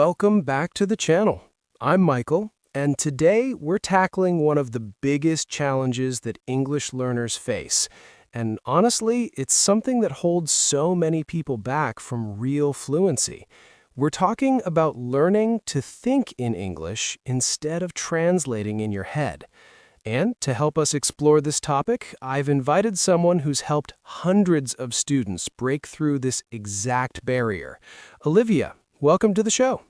welcome back to the channel. I'm Michael, and today we're tackling one of the biggest challenges that English learners face. And honestly, it's something that holds so many people back from real fluency. We're talking about learning to think in English instead of translating in your head. And to help us explore this topic, I've invited someone who's helped hundreds of students break through this exact barrier. Olivia, welcome to the show.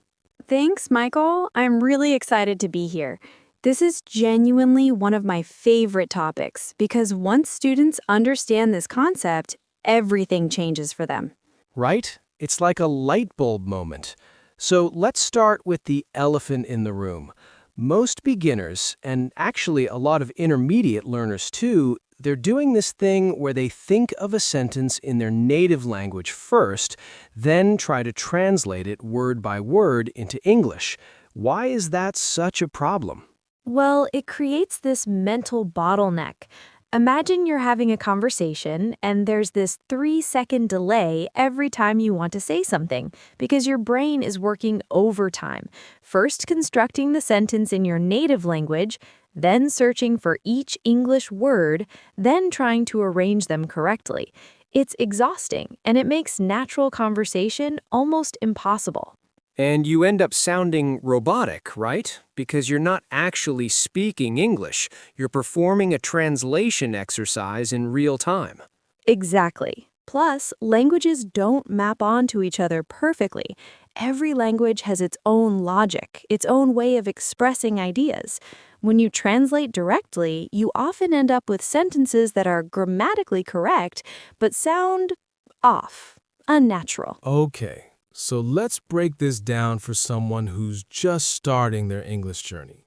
Thanks, Michael. I'm really excited to be here. This is genuinely one of my favorite topics because once students understand this concept, everything changes for them. Right? It's like a light bulb moment. So let's start with the elephant in the room. Most beginners, and actually a lot of intermediate learners too, they're doing this thing where they think of a sentence in their native language first, then try to translate it word by word into English. Why is that such a problem? Well, it creates this mental bottleneck. Imagine you're having a conversation and there's this 3-second delay every time you want to say something because your brain is working overtime, first constructing the sentence in your native language, then searching for each English word, then trying to arrange them correctly. It's exhausting and it makes natural conversation almost impossible. And you end up sounding robotic, right? Because you're not actually speaking English. You're performing a translation exercise in real time. Exactly. Plus, languages don't map onto each other perfectly. Every language has its own logic, its own way of expressing ideas. When you translate directly, you often end up with sentences that are grammatically correct, but sound off, unnatural. Okay, so let's break this down for someone who's just starting their English journey.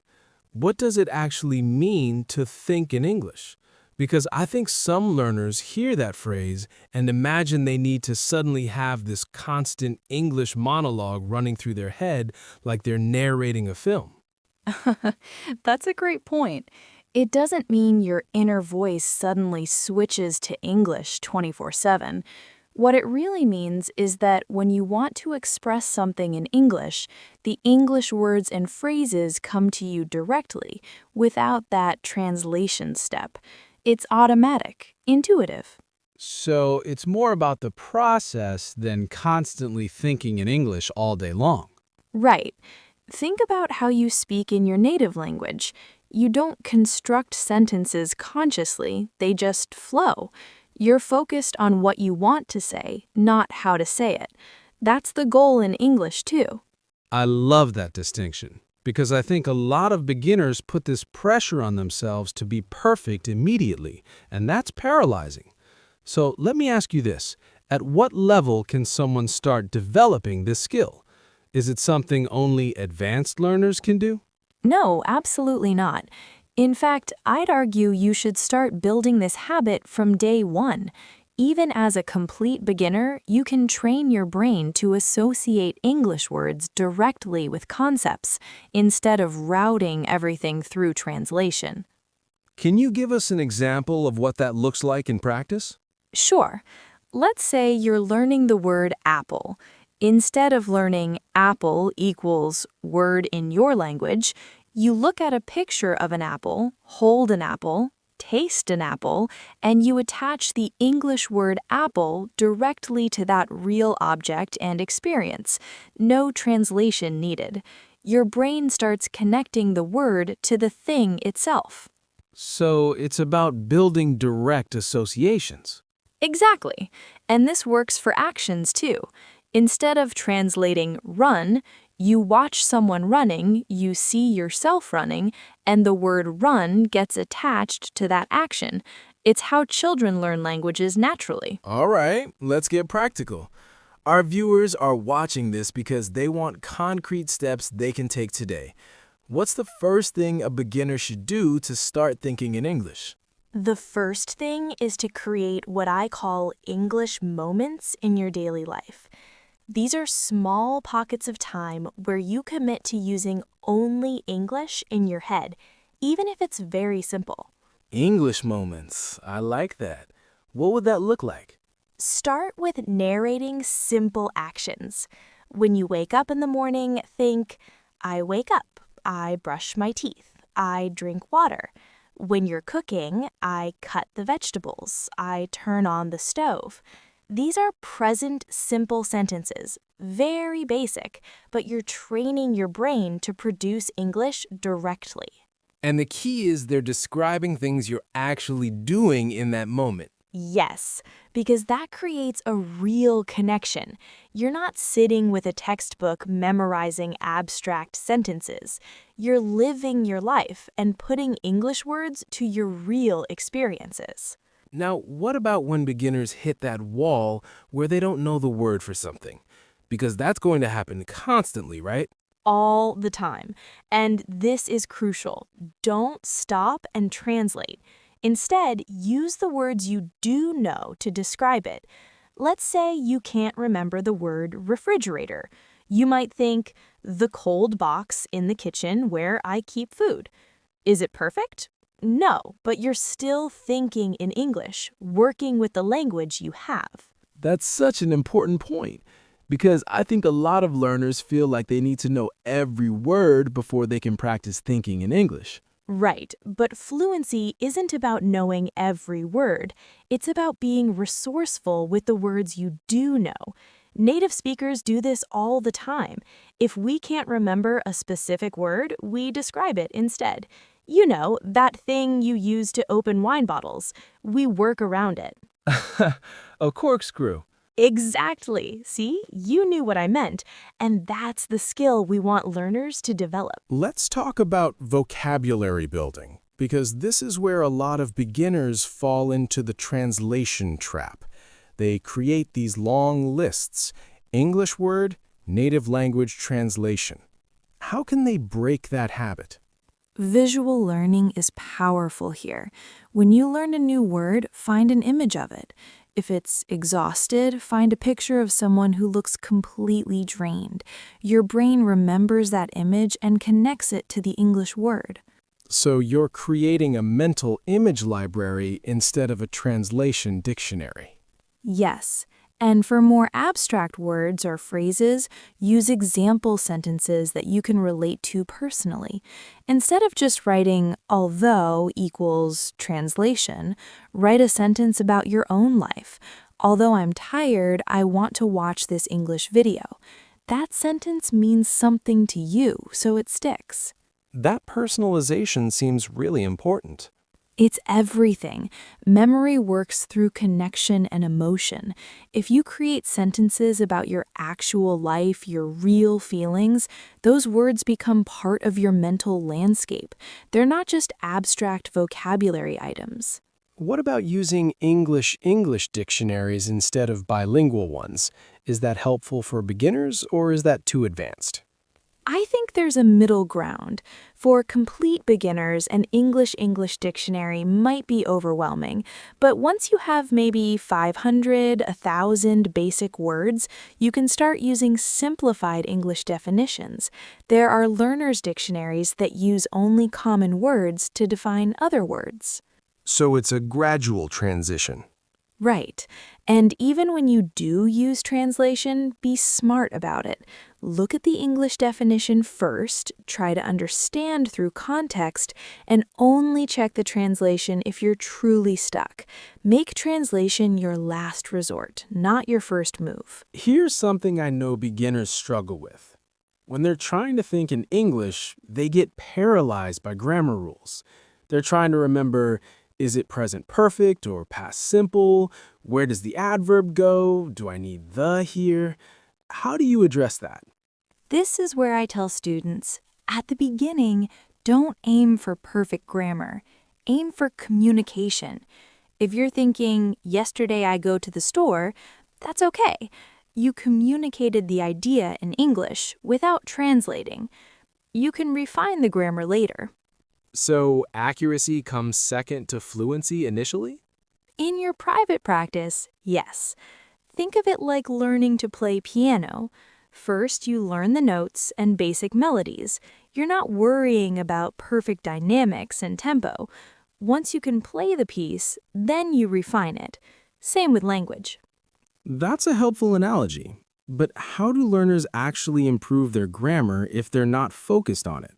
What does it actually mean to think in English? Because I think some learners hear that phrase and imagine they need to suddenly have this constant English monologue running through their head like they're narrating a film. That's a great point. It doesn't mean your inner voice suddenly switches to English 24/7. What it really means is that when you want to express something in English, the English words and phrases come to you directly, without that translation step. It's automatic, intuitive. So it's more about the process than constantly thinking in English all day long. Right. Think about how you speak in your native language. You don't construct sentences consciously, they just flow. You're focused on what you want to say, not how to say it. That's the goal in English, too. I love that distinction because I think a lot of beginners put this pressure on themselves to be perfect immediately, and that's paralyzing. So let me ask you this. At what level can someone start developing this skill? Is it something only advanced learners can do? No, absolutely not. In fact, I'd argue you should start building this habit from day one. Even as a complete beginner, you can train your brain to associate English words directly with concepts instead of routing everything through translation. Can you give us an example of what that looks like in practice? Sure. Let's say you're learning the word apple. Instead of learning apple equals word in your language, you look at a picture of an apple, hold an apple, taste an apple, and you attach the English word apple directly to that real object and experience. No translation needed. Your brain starts connecting the word to the thing itself. So it's about building direct associations. Exactly. And this works for actions too. Instead of translating run, you watch someone running, you see yourself running, and the word run gets attached to that action. It's how children learn languages naturally. All right, let's get practical. Our viewers are watching this because they want concrete steps they can take today. What's the first thing a beginner should do to start thinking in English? The first thing is to create what I call English moments in your daily life. These are small pockets of time where you commit to using only English in your head, even if it's very simple. English moments. I like that. What would that look like? Start with narrating simple actions. When you wake up in the morning, think, I wake up, I brush my teeth, I drink water. When you're cooking, I cut the vegetables, I turn on the stove. These are present, simple sentences, very basic, but you're training your brain to produce English directly. And the key is they're describing things you're actually doing in that moment. Yes, because that creates a real connection. You're not sitting with a textbook memorizing abstract sentences. You're living your life and putting English words to your real experiences. Now, what about when beginners hit that wall where they don't know the word for something? Because that's going to happen constantly, right? All the time. And this is crucial. Don't stop and translate. Instead, use the words you do know to describe it. Let's say you can't remember the word refrigerator. You might think, the cold box in the kitchen where I keep food. Is it perfect? No, but you're still thinking in English, working with the language you have. That's such an important point because I think a lot of learners feel like they need to know every word before they can practice thinking in English. Right, but fluency isn't about knowing every word. It's about being resourceful with the words you do know. Native speakers do this all the time. If we can't remember a specific word, we describe it instead. You know, that thing you use to open wine bottles. We work around it. A corkscrew. Exactly. See, you knew what I meant, and that's the skill we want learners to develop. Let's talk about vocabulary building, because this is where a lot of beginners fall into the translation trap. They create these long lists, English word, native language translation. How can they break that habit? Visual learning is powerful here. When you learn a new word, find an image of it. If it's exhausted, find a picture of someone who looks completely drained. Your brain remembers that image and connects it to the English word. So you're creating a mental image library instead of a translation dictionary. Yes, and for more abstract words or phrases, use example sentences that you can relate to personally. Instead of just writing although equals translation, write a sentence about your own life. Although I'm tired, I want to watch this English video. That sentence means something to you, so it sticks. That personalization seems really important. It's everything. Memory works through connection and emotion. If you create sentences about your actual life, your real feelings, those words become part of your mental landscape. They're not just abstract vocabulary items. What about using English dictionaries instead of bilingual ones? Is that helpful for beginners or is that too advanced? I think there's a middle ground. For complete beginners, an English dictionary might be overwhelming, but once you have maybe 500, 1,000 basic words, you can start using simplified English definitions. There are learners' dictionaries that use only common words to define other words. So it's a gradual transition. Right. And even when you do use translation, be smart about it. Look at the English definition first, try to understand through context, and only check the translation if you're truly stuck. Make translation your last resort, not your first move. Here's something I know beginners struggle with. When they're trying to think in English, they get paralyzed by grammar rules. They're trying to remember, is it present perfect or past simple? Where does the adverb go? Do I need the here? How do you address that? This is where I tell students, at the beginning, don't aim for perfect grammar. Aim for communication. If you're thinking, yesterday I go to the store, that's okay. You communicated the idea in English without translating. You can refine the grammar later. So accuracy comes second to fluency initially? In your private practice, yes. Think of it like learning to play piano. First, you learn the notes and basic melodies. You're not worrying about perfect dynamics and tempo. Once you can play the piece, then you refine it. Same with language. That's a helpful analogy. But how do learners actually improve their grammar if they're not focused on it?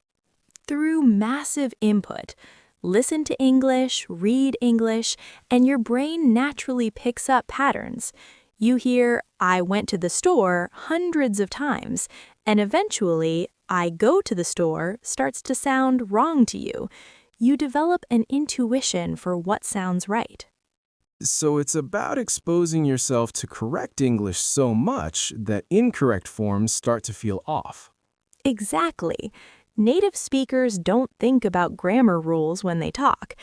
Through massive input. Listen to English, read English, and your brain naturally picks up patterns. You hear, I went to the store hundreds of times, and eventually, I go to the store starts to sound wrong to you. You develop an intuition for what sounds right. So it's about exposing yourself to correct English so much that incorrect forms start to feel off. Exactly. Native speakers don't think about grammar rules when they talk.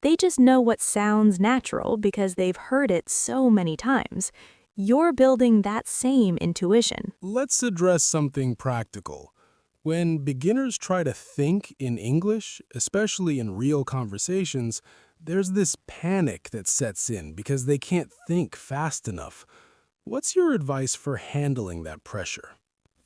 They just know what sounds natural because they've heard it so many times. You're building that same intuition. Let's address something practical. When beginners try to think in English, especially in real conversations, there's this panic that sets in because they can't think fast enough. What's your advice for handling that pressure?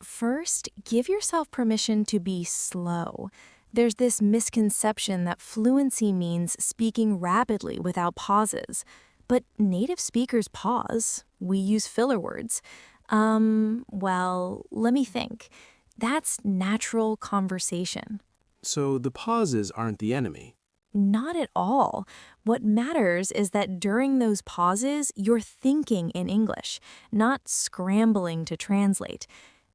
First, give yourself permission to be slow. There's this misconception that fluency means speaking rapidly without pauses. But native speakers pause. We use filler words. Let me think. That's natural conversation. So the pauses aren't the enemy. Not at all. What matters is that during those pauses, you're thinking in English, not scrambling to translate.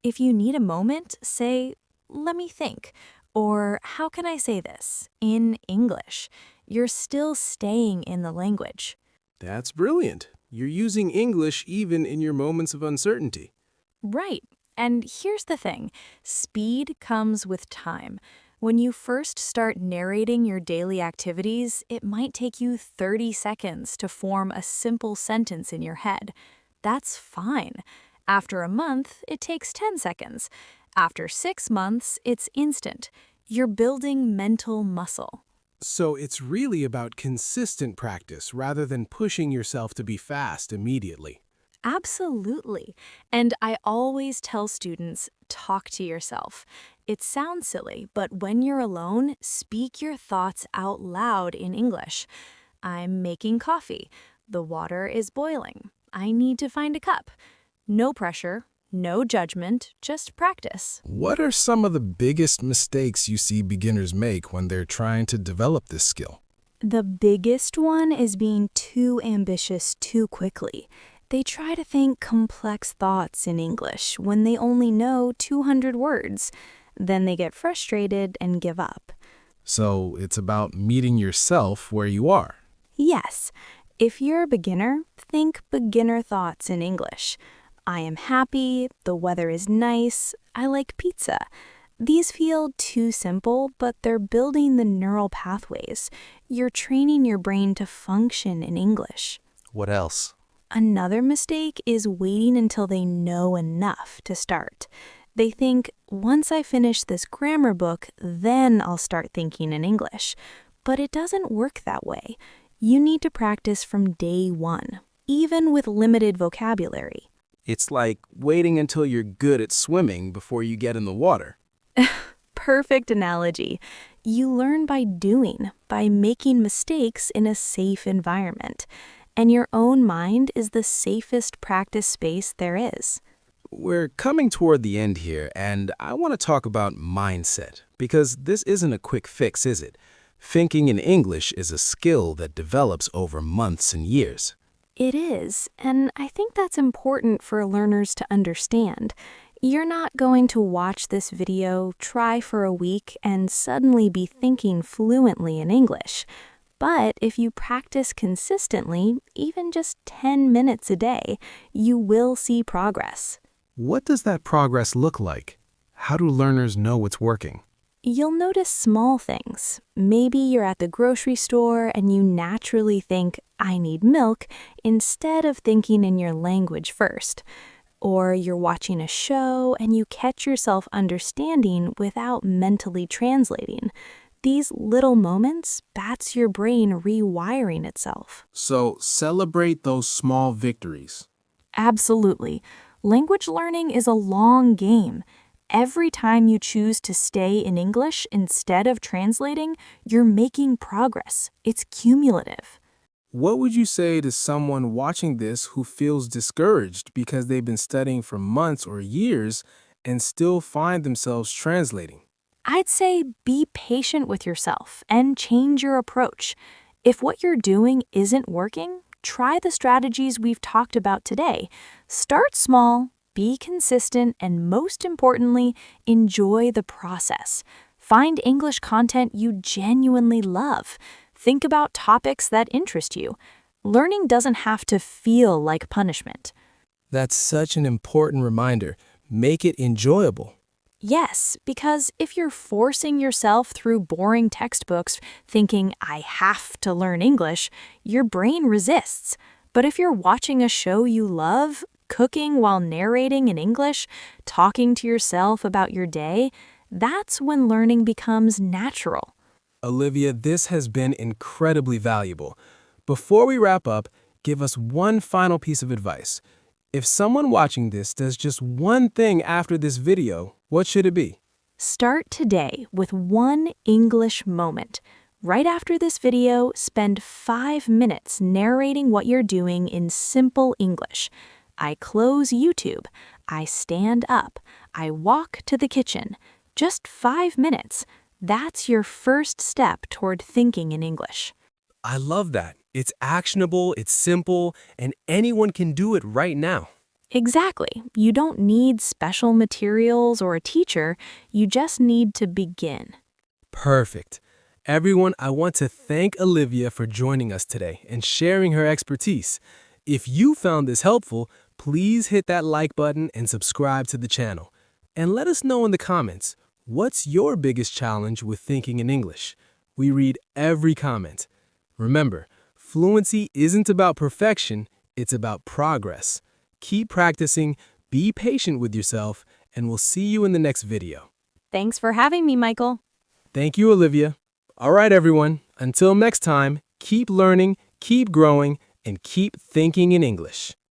If you need a moment, say, let me think, or how can I say this, in English. You're still staying in the language. That's brilliant. You're using English even in your moments of uncertainty. Right. And here's the thing. Speed comes with time. When you first start narrating your daily activities, it might take you 30 seconds to form a simple sentence in your head. That's fine. After a month, it takes 10 seconds. After 6 months, it's instant. You're building mental muscle. So it's really about consistent practice rather than pushing yourself to be fast immediately. Absolutely. And I always tell students, talk to yourself. It sounds silly, but when you're alone, speak your thoughts out loud in English. I'm making coffee. The water is boiling. I need to find a cup. No pressure, no judgment, just practice. What are some of the biggest mistakes you see beginners make when they're trying to develop this skill? The biggest one is being too ambitious too quickly. They try to think complex thoughts in English when they only know 200 words. Then they get frustrated and give up. So it's about meeting yourself where you are. Yes, if you're a beginner, think beginner thoughts in English. I am happy, the weather is nice, I like pizza. These feel too simple, but they're building the neural pathways. You're training your brain to function in English. What else? Another mistake is waiting until they know enough to start. They think, once I finish this grammar book, then I'll start thinking in English. But it doesn't work that way. You need to practice from day one, even with limited vocabulary. It's like waiting until you're good at swimming before you get in the water. Perfect analogy. You learn by doing, by making mistakes in a safe environment. And your own mind is the safest practice space there is. We're coming toward the end here, and I want to talk about mindset, because this isn't a quick fix, is it? Thinking in English is a skill that develops over months and years. It is, and I think that's important for learners to understand. You're not going to watch this video, try for a week, and suddenly be thinking fluently in English. But if you practice consistently, even just 10 minutes a day, you will see progress. What does that progress look like? How do learners know it's working? You'll notice small things. Maybe you're at the grocery store and you naturally think, I need milk, instead of thinking in your language first. Or you're watching a show and you catch yourself understanding without mentally translating. These little moments, that's your brain rewiring itself. So celebrate those small victories. Absolutely. Language learning is a long game. Every time you choose to stay in English instead of translating, you're making progress. It's cumulative. What would you say to someone watching this who feels discouraged because they've been studying for months or years and still find themselves translating? I'd say be patient with yourself and change your approach. If what you're doing isn't working, try the strategies we've talked about today. Start small, be consistent, and most importantly, enjoy the process. Find English content you genuinely love. Think about topics that interest you. Learning doesn't have to feel like punishment. That's such an important reminder. Make it enjoyable. Yes, because if you're forcing yourself through boring textbooks thinking, I have to learn English, your brain resists. But if you're watching a show you love, cooking while narrating in English, talking to yourself about your day, that's when learning becomes natural. Olivia, this has been incredibly valuable. Before we wrap up, give us one final piece of advice. If someone watching this does just one thing after this video, what should it be? Start today with one English moment. Right after this video, spend 5 minutes narrating what you're doing in simple English. I close YouTube. I stand up. I walk to the kitchen. Just 5 minutes. That's your first step toward thinking in English. I love that. It's actionable, it's simple, and anyone can do it right now. Exactly. You don't need special materials or a teacher. You just need to begin. Perfect. Everyone, I want to thank Olivia for joining us today and sharing her expertise. If you found this helpful, please hit that like button and subscribe to the channel. And let us know in the comments, what's your biggest challenge with thinking in English? We read every comment. Remember, fluency isn't about perfection, it's about progress. Keep practicing, be patient with yourself, and we'll see you in the next video. Thanks for having me, Michael. Thank you, Olivia. All right, everyone. Until next time, keep learning, keep growing, and keep thinking in English.